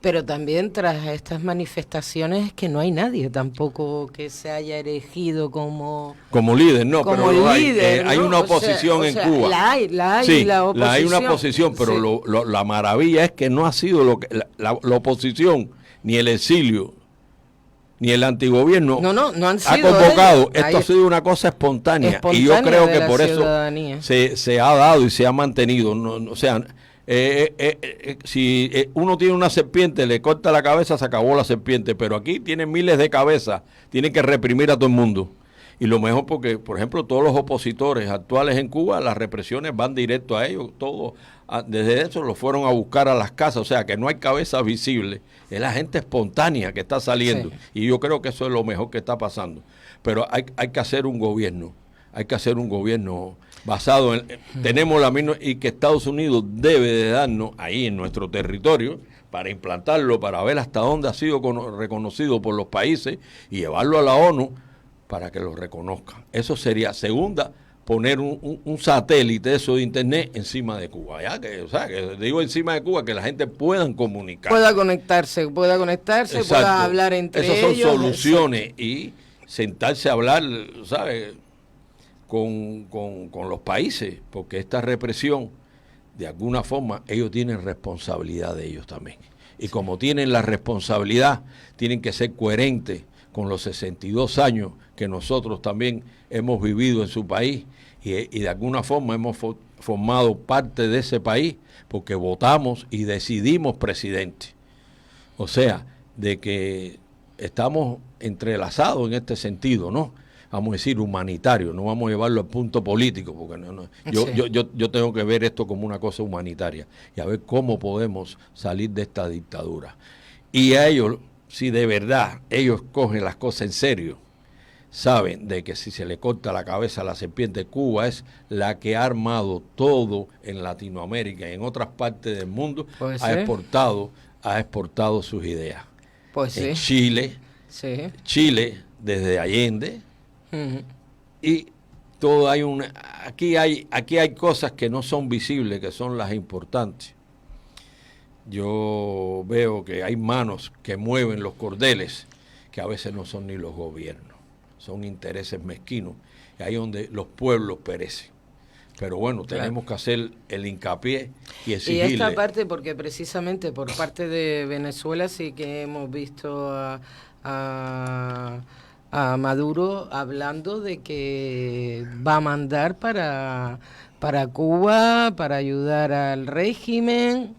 Pero también tras estas manifestaciones que no hay nadie tampoco que se haya erigido como líder, no, como pero líder, hay una oposición en Cuba. La hay sí, la oposición. Hay una oposición, pero sí. La maravilla es que no ha sido la oposición, ni el exilio, ni el antigobierno no han sido ha convocado. Esto ha sido una cosa espontánea y yo creo que por eso se ha dado y se ha mantenido. O sea, si uno tiene una serpiente, le corta la cabeza, se acabó la serpiente, pero aquí tienen miles de cabezas, tienen que reprimir a todo el mundo. Y lo mejor porque, por ejemplo, todos los opositores actuales en Cuba, las represiones van directo a ellos, todos, desde eso los fueron a buscar a las casas, o sea que no hay cabeza visible, es la gente espontánea que está saliendo, sí. Y yo creo que eso es lo mejor que está pasando. Pero hay que hacer un gobierno, basado en, tenemos la misma, y que Estados Unidos debe de darnos ahí en nuestro territorio para implantarlo, para ver hasta dónde ha sido reconocido por los países y llevarlo a la ONU para que lo reconozcan. Eso sería segunda, poner un satélite eso de internet encima de Cuba, ya que, o sea, que digo encima de Cuba, que la gente puedan comunicar, pueda conectarse, exacto, pueda hablar entre esas son ellos. soluciones, Exacto. y sentarse a hablar, ¿sabes?, con los países, porque esta represión, de alguna forma, ellos tienen responsabilidad de ellos también, y como tienen la responsabilidad, tienen que ser coherentes con los 62 años que nosotros también hemos vivido en su país, y de alguna forma hemos formado parte de ese país porque votamos y decidimos presidente. O sea, de que estamos entrelazados en este sentido, ¿no? Vamos a decir humanitario, no vamos a llevarlo al punto político, porque yo tengo que ver esto como una cosa humanitaria y a ver cómo podemos salir de esta dictadura. Y a ellos, si de verdad ellos cogen las cosas en serio, saben de que si se le corta la cabeza a la serpiente, Cuba es la que ha armado todo en Latinoamérica y en otras partes del mundo, ha exportado sus ideas. Pues en sí. Chile, desde Allende, y todo aquí hay cosas que no son visibles, que son las importantes. Yo veo que hay manos que mueven los cordeles, que a veces no son ni los gobiernos, son intereses mezquinos, y ahí es donde los pueblos perecen. Pero bueno, tenemos que hacer el hincapié y exigirle. Y esta parte, porque precisamente por parte de Venezuela sí que hemos visto a Maduro hablando de que va a mandar para Cuba, para ayudar al régimen,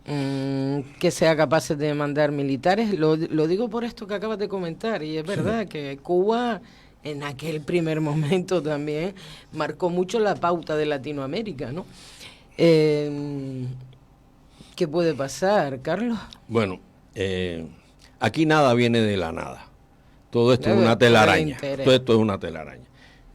que sea capaz de mandar militares. Lo digo por esto que acabas de comentar, y es verdad que Cuba en aquel primer momento también marcó mucho la pauta de Latinoamérica, ¿no? ¿Qué puede pasar, Carlos? Bueno, aquí nada viene de la nada. Todo esto es una telaraña. Todo esto es una telaraña.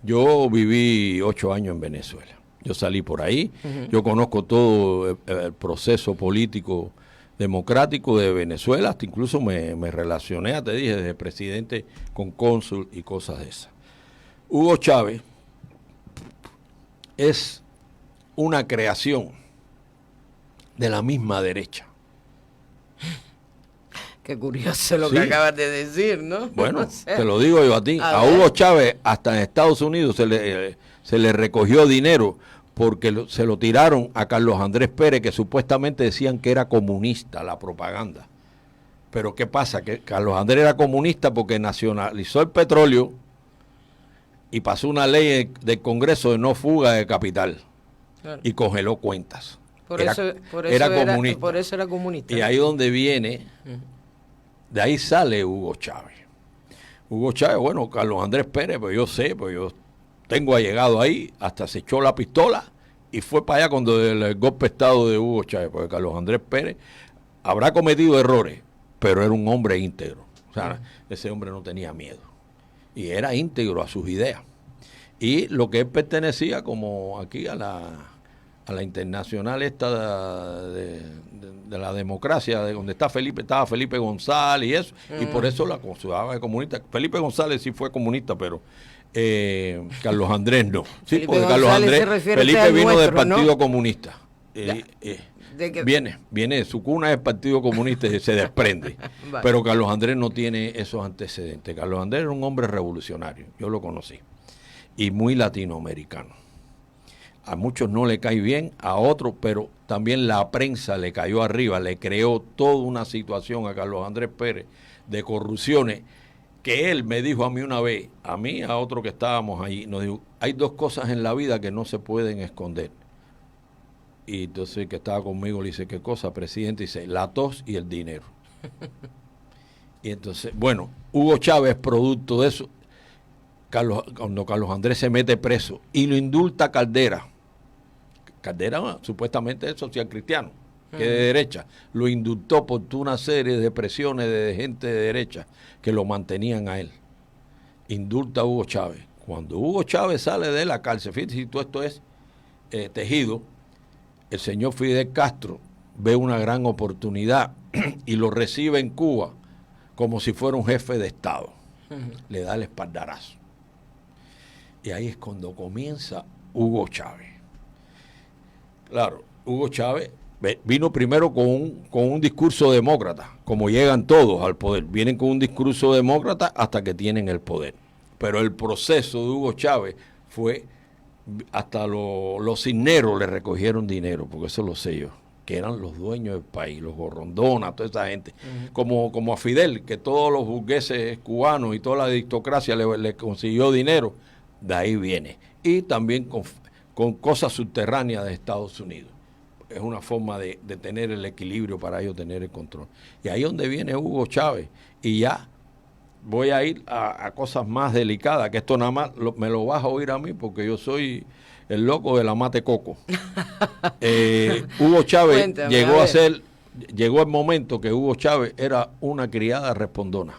Yo viví 8 años en Venezuela. Yo salí por ahí. Yo conozco todo el proceso político democrático de Venezuela. Hasta incluso me relacioné, te dije, desde presidente con cónsul y cosas de esas. Hugo Chávez es una creación de la misma derecha. Qué curioso lo que acabas de decir, ¿no? Bueno, te lo digo yo a ti. A Hugo Chávez, hasta en Estados Unidos se le recogió dinero porque se lo tiraron a Carlos Andrés Pérez, que supuestamente decían que era comunista, la propaganda. Pero ¿qué pasa? Que Carlos Andrés era comunista porque nacionalizó el petróleo y pasó una ley del Congreso de no fuga de capital, claro, y congeló cuentas. Por eso era comunista. Y ahí donde viene... De ahí sale Hugo Chávez. Hugo Chávez, bueno, Carlos Andrés Pérez, pues yo sé, pues yo tengo allegado ahí, hasta se echó la pistola y fue para allá cuando el golpe de Estado de Hugo Chávez, porque Carlos Andrés Pérez habrá cometido errores, pero era un hombre íntegro. O sea, ese hombre no tenía miedo y era íntegro a sus ideas. Y lo que él pertenecía como aquí a la internacional esta de la democracia, de donde estaba Felipe González y eso, y por eso la consideraba de comunista. Felipe González sí fue comunista, pero Carlos Andrés no. Sí, Felipe porque Carlos Andrés, Felipe vino del Partido, ¿no?, Comunista. Viene, su cuna es el Partido Comunista y se desprende. Vale. Pero Carlos Andrés no tiene esos antecedentes. Carlos Andrés era un hombre revolucionario, yo lo conocí, y muy latinoamericano. A muchos no le cae bien, a otros, pero también la prensa le cayó arriba, le creó toda una situación a Carlos Andrés Pérez de corrupciones, que él me dijo a mí una vez, a mí, a otro que estábamos allí, nos dijo, hay 2 cosas en la vida que no se pueden esconder. Y entonces el que estaba conmigo le dice, ¿qué cosa, presidente? Y dice, la tos y el dinero. Y entonces, bueno, Hugo Chávez, producto de eso, cuando Carlos Andrés se mete preso y lo indulta Caldera supuestamente es social cristiano, que es de derecha, lo indultó por una serie de presiones de gente de derecha que lo mantenían a él. Indulta a Hugo Chávez. Cuando Hugo Chávez sale de la cárcel, fíjate si todo esto es tejido, el señor Fidel Castro ve una gran oportunidad y lo recibe en Cuba como si fuera un jefe de Estado. Le da el espaldarazo. Y ahí es cuando comienza Hugo Chávez. Claro, Hugo Chávez vino primero con un discurso demócrata, como llegan todos al poder. Vienen con un discurso demócrata hasta que tienen el poder. Pero el proceso de Hugo Chávez fue, hasta los cisneros le recogieron dinero, porque eso lo sé yo, que eran los dueños del país, los Gorondona, toda esa gente. Como a Fidel, que todos los burgueses cubanos y toda la aristocracia le consiguió dinero, de ahí viene. Y también con cosas subterráneas de Estados Unidos. Es una forma de tener el equilibrio para ellos tener el control. Y ahí es donde viene Hugo Chávez. Y ya voy a ir a cosas más delicadas, que esto nada más me lo vas a oír a mí porque yo soy el loco de la mate coco. Hugo Chávez Cuéntame, llegó el momento que Hugo Chávez era una criada respondona.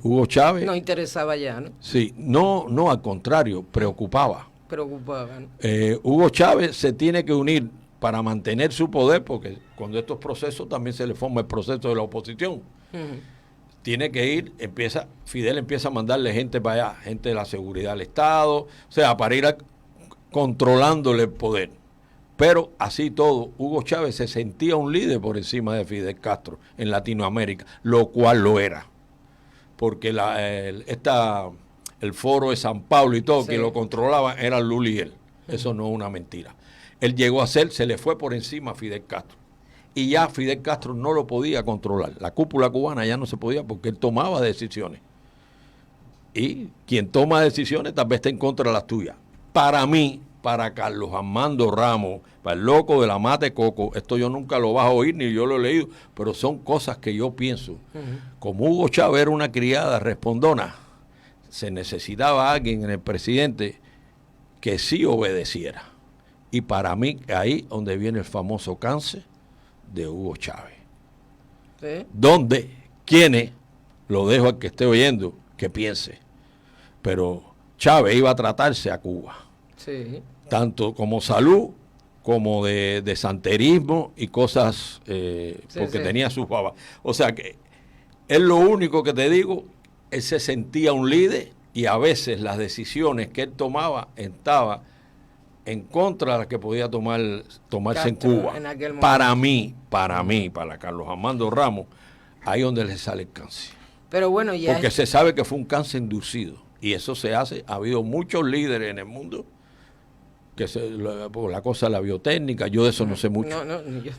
Hugo Chávez... No interesaba ya, ¿no? Sí, no, al contrario, preocupaba. Preocupaba, ¿no? Hugo Chávez se tiene que unir para mantener su poder, porque cuando estos procesos también se le forma el proceso de la oposición. Tiene que ir, Fidel empieza a mandarle gente para allá, gente de la seguridad del Estado, o sea, para ir controlándole el poder. Pero así todo, Hugo Chávez se sentía un líder por encima de Fidel Castro en Latinoamérica, lo cual lo era. Porque el foro de San Pablo y todo, sí, que lo controlaban eran Lula y él. Eso no es una mentira. Él llegó a se le fue por encima a Fidel Castro. Y ya Fidel Castro no lo podía controlar. La cúpula cubana ya no se podía porque él tomaba decisiones. Y quien toma decisiones tal vez está en contra de las tuyas. Para mí, para Carlos Armando Ramos, para el loco de la mate coco, esto yo nunca lo vas a oír ni yo lo he leído, pero son cosas que yo pienso. Como Hugo Chávez era una criada respondona, se necesitaba alguien en el presidente que sí obedeciera. Y para mí, ahí donde viene el famoso cáncer de Hugo Chávez. ¿Sí? Donde, quienes, lo dejo al que esté oyendo, que piense, pero Chávez iba a tratarse a Cuba. Sí. Tanto como salud, como de santerismo y cosas, porque tenía sus babas. O sea que es lo único que te digo, él se sentía un líder y a veces las decisiones que él tomaba estaba en contra de las que podía tomarse Castro, en Cuba. Para mí, para Carlos Armando Ramos, ahí donde le sale el cáncer. Pero bueno, ya porque se sabe que fue un cáncer inducido y eso se hace. Ha habido muchos líderes en el mundo que por la cosa de la biotécnica, yo de eso no sé mucho,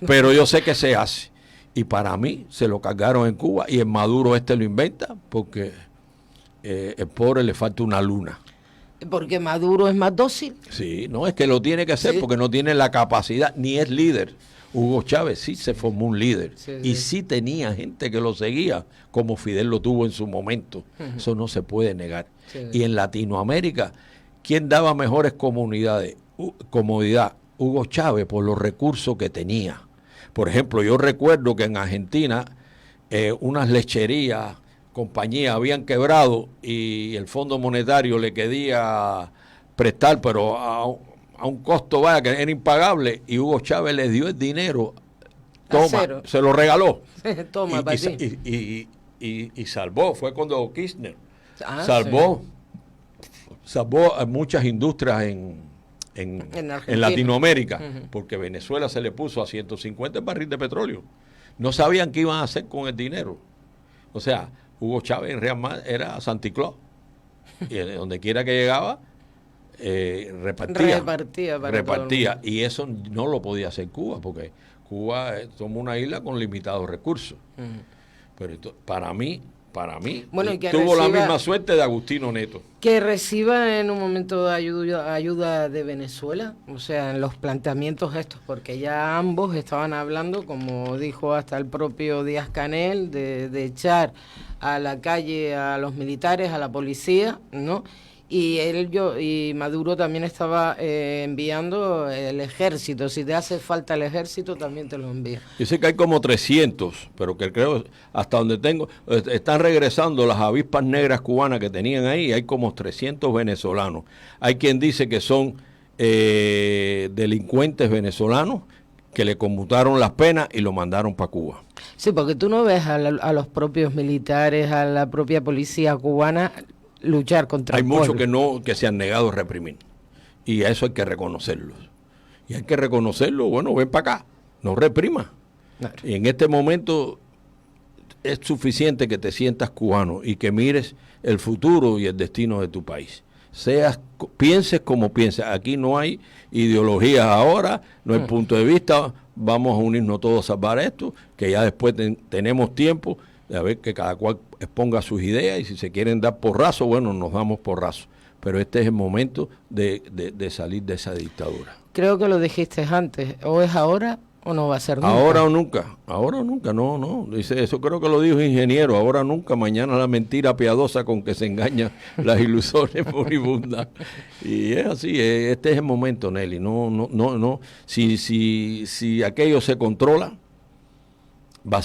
pero yo sé que se hace. Y para mí se lo cargaron en Cuba y en Maduro lo inventa porque el pobre le falta una luna. Porque Maduro es más dócil. Sí, no, es que lo tiene que hacer porque no tiene la capacidad, ni es líder. Hugo Chávez sí se formó un líder y sí tenía gente que lo seguía, como Fidel lo tuvo en su momento. Eso no se puede negar. Y en Latinoamérica, ¿quién daba mejores comodidad? Hugo Chávez, por los recursos que tenía. Por ejemplo, yo recuerdo que en Argentina unas lecherías, compañías habían quebrado y el Fondo Monetario le quería prestar, pero a un costo que era impagable, y Hugo Chávez le dio el dinero, se lo regaló. Toma, y salvó, fue cuando Kirchner salvó muchas industrias en Latinoamérica, porque Venezuela se le puso a 150 barriles de petróleo. No sabían qué iban a hacer con el dinero. O sea, Hugo Chávez en realidad era Santa Claus. Y donde quiera que llegaba, repartía. Y eso no lo podía hacer Cuba, porque Cuba somos una isla con limitados recursos. Pero para mí, bueno, tuvo la misma suerte de Agustino Neto. Que reciba en un momento de ayuda de Venezuela, o sea, en los planteamientos estos, porque ya ambos estaban hablando, como dijo hasta el propio Díaz-Canel, de echar a la calle a los militares, a la policía, ¿no? Y Maduro también estaba enviando el ejército. Si te hace falta el ejército, también te lo envía. Yo sé que hay como 300, pero que creo, hasta donde tengo, están regresando las avispas negras cubanas que tenían ahí. Hay como 300 venezolanos. Hay quien dice que son delincuentes venezolanos que le conmutaron las penas y lo mandaron para Cuba. Sí, porque tú no ves a los propios militares, a la propia policía cubana luchar contra hay el muchos pueblo. que se han negado a reprimir. Y a eso hay que reconocerlos. Y hay que reconocerlo, bueno, ven para acá, no reprima. Claro. Y en este momento es suficiente que te sientas cubano y que mires el futuro y el destino de tu país. Pienses como pienses. Aquí no hay ideologías ahora, no hay punto de vista. Vamos a unirnos todos a salvar esto, que ya después tenemos tiempo de ver que cada cual exponga sus ideas y si se quieren dar porrazo, bueno, nos damos porrazo. Pero este es el momento de salir de esa dictadura. Creo que lo dijiste antes, o es ahora o no va a ser nunca. Ahora o nunca, no. Dice, eso creo que lo dijo ingeniero, ahora o nunca, mañana la mentira piadosa con que se engañan las ilusiones moribundas. Y es así, este es el momento, Nelly. No. Si aquello se controla, va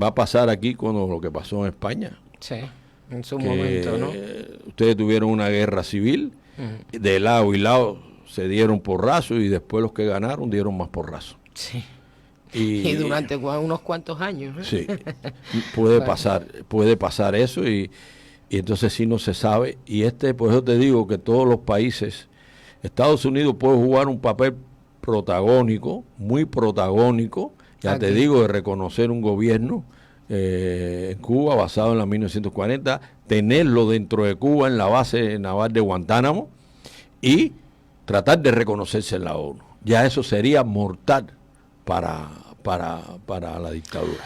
a pasar aquí con lo que pasó en España. Sí, en su momento, ¿no? Ustedes tuvieron una guerra civil, de lado y lado se dieron porrazos y después los que ganaron dieron más porrazos. Sí. Y durante unos cuantos años. Sí, puede pasar eso y entonces sí no se sabe. Y por eso te digo que todos los países, Estados Unidos puede jugar un papel protagónico, muy protagónico, ya te digo, de reconocer un gobierno en Cuba basado en la 1940, tenerlo dentro de Cuba en la base naval de Guantánamo y tratar de reconocerse en la ONU. Ya eso sería mortal para la dictadura.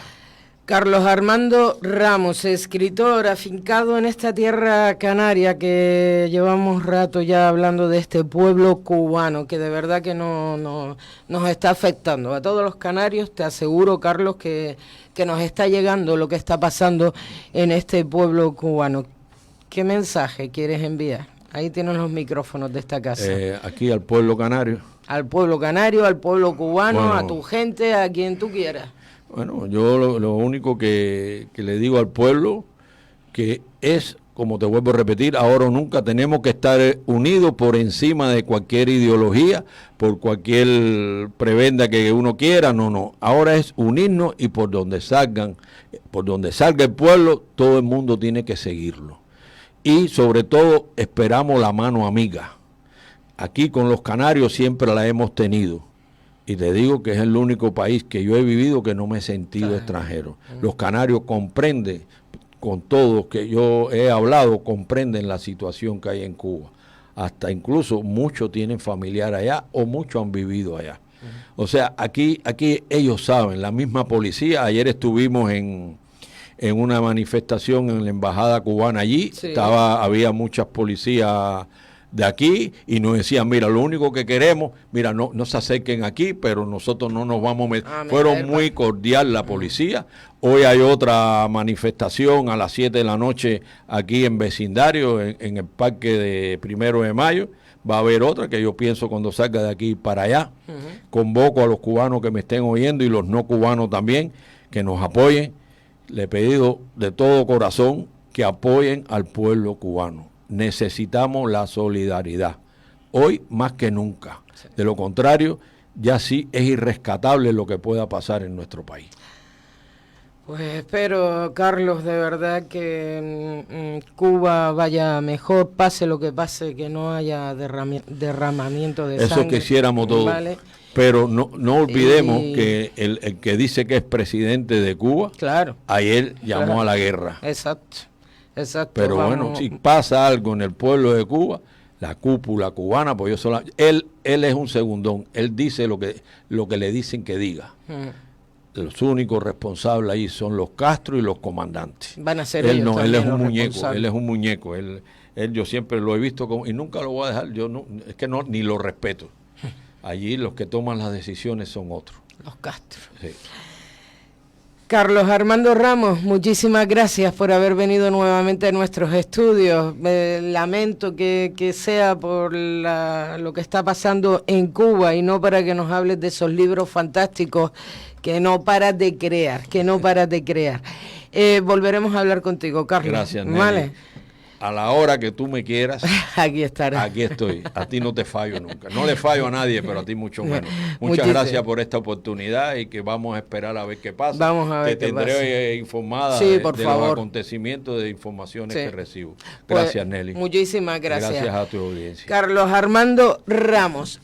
Carlos Armando Ramos, escritor afincado en esta tierra canaria, que llevamos rato ya hablando de este pueblo cubano, que de verdad que nos está afectando. A todos los canarios te aseguro, Carlos, que nos está llegando lo que está pasando en este pueblo cubano. ¿Qué mensaje quieres enviar? Ahí tienen los micrófonos de esta casa. Aquí al pueblo canario. Al pueblo canario, al pueblo cubano, bueno, a tu gente, a quien tú quieras. Bueno, yo lo único que le digo al pueblo, que es, como te vuelvo a repetir, ahora o nunca tenemos que estar unidos por encima de cualquier ideología, por cualquier prebenda que uno quiera, no. Ahora es unirnos y por donde salga el pueblo, todo el mundo tiene que seguirlo. Y sobre todo esperamos la mano amiga. Aquí con los canarios siempre la hemos tenido. Y te digo que es el único país que yo he vivido que no me he sentido extranjero. Los canarios comprenden, con todos que yo he hablado, comprenden la situación que hay en Cuba. Hasta incluso muchos tienen familiar allá o muchos han vivido allá. O sea, aquí ellos saben, la misma policía. Ayer estuvimos en una manifestación en la embajada cubana allí. Sí. Había muchas policías de aquí y nos decían, mira, lo único que queremos, mira, no se acerquen aquí, pero nosotros no nos vamos a meter. Fueron muy cordial la policía. Hoy hay otra manifestación a las 7 de la noche aquí en vecindario, en el parque de 1 de Mayo. Va a haber otra que yo pienso cuando salga de aquí para allá. Convoco a los cubanos que me estén oyendo y los no cubanos también, que nos apoyen. Le he pedido de todo corazón que apoyen al pueblo cubano. Necesitamos la solidaridad, hoy más que nunca. De lo contrario, ya sí es irrescatable lo que pueda pasar en nuestro país. Pues espero, Carlos, de verdad que Cuba vaya mejor, pase lo que pase, que no haya derramamiento de sangre. Eso quisiéramos todos, ¿vale? Pero no olvidemos que el que dice que es presidente de Cuba, claro, ayer llamó a la guerra. Exacto. Pero bueno, si pasa algo en el pueblo de Cuba, la cúpula cubana, pues él es un segundón, él dice lo que le dicen que diga. Los únicos responsables ahí son los Castro y los comandantes. Van a ser él ellos no, él es un muñeco, él yo siempre lo he visto y nunca lo voy a dejar, es que ni lo respeto. Allí los que toman las decisiones son otros. Los Castro. Sí. Carlos Armando Ramos, muchísimas gracias por haber venido nuevamente a nuestros estudios. Lamento que sea por lo que está pasando en Cuba y no para que nos hables de esos libros fantásticos que no paras de crear, Volveremos a hablar contigo, Carlos. Gracias, Nelly. ¿Vale? a la hora que tú me quieras, aquí estaré. Aquí estoy. A ti no te fallo nunca. No le fallo a nadie, pero a ti mucho menos. Muchas Muchísimas gracias por esta oportunidad y que vamos a esperar a ver qué pasa. Vamos a ver Te qué pasa. tendré informada Sí, por de favor. los acontecimientos, de informaciones Sí. que recibo. Gracias, Pues, Nelly. muchísimas gracias. Gracias a tu audiencia. Carlos Armando Ramos.